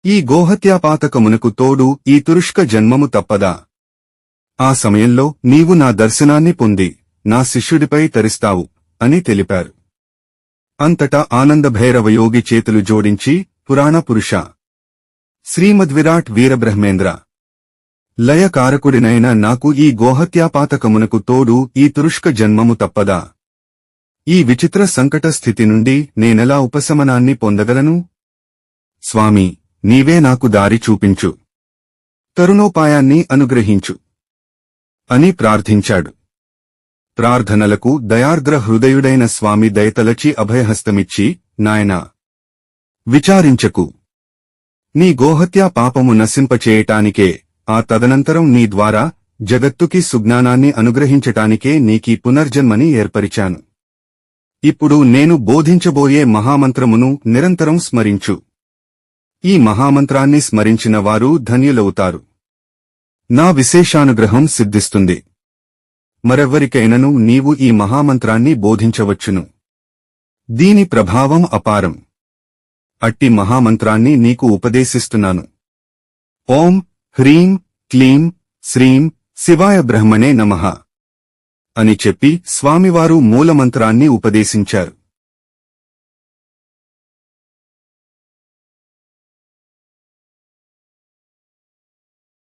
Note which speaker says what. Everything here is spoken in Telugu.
Speaker 1: ఈ గోహత్యాపాతకమునకు తోడు ఈ తురుష్క జన్మము తప్పదా? ఆ సమయంలో నీవు నా దర్శనాన్ని పొంది నా శిష్యుడిపై తరిస్తావు అని తెలిపారు. అంతటా ఆనందభైరవయోగి చేతులు జోడించి, పురాణ పురుష శ్రీమద్విరాట్ వీరబ్రహ్మేంద్ర లయకారకుడినైన నాకు ఈ గోహత్యాపాతకమునకు తోడు ఈ తురుష్క జన్మము తప్పదా? ఈ విచిత్ర సంకట స్థితి నుండి నేనెలా ఉపశమనాన్ని పొందగలను? స్వామి, నీవే నాకు దారి చూపించు, తరుణోపాయాన్ని అనుగ్రహించు అని ప్రార్థించాడు. ప్రార్థనలకు దయార్ద్ర హృదయుడైన స్వామి దయతలచి అభయహస్తమిచ్చి, నాయనా, విచారించకు. నీ గోహత్యా పాపము నశింపచేయటానికే, ఆ తదనంతరం నీ ద్వారా జగత్తుకి సుజ్ఞానాన్ని అనుగ్రహించటానికే నీకీ పునర్జన్మని ఏర్పరిచాను. ఇప్పుడు నేను బోధించబోయే మహామంత్రమును నిరంతరం స్మరించు. ఈ మహామంత్రాన్ని స్మరించిన వారు ధన్యులవుతారు. నా విశేషానుగ్రహం సిద్ధిస్తుంది. మరెవ్వరికైనను నీవు ఈ మహామంత్రాన్ని బోధించవచ్చును. దీని ప్రభావం అపారం. అట్టి మహామంత్రాన్ని నీకు ఉపదేశిస్తున్నాను. ఓం హ్రీం క్లీం శ్రీం శివాయ బ్రహ్మణే నమః అని చెప్పి స్వామివారు మూలమంత్రాన్ని ఉపదేశించారు.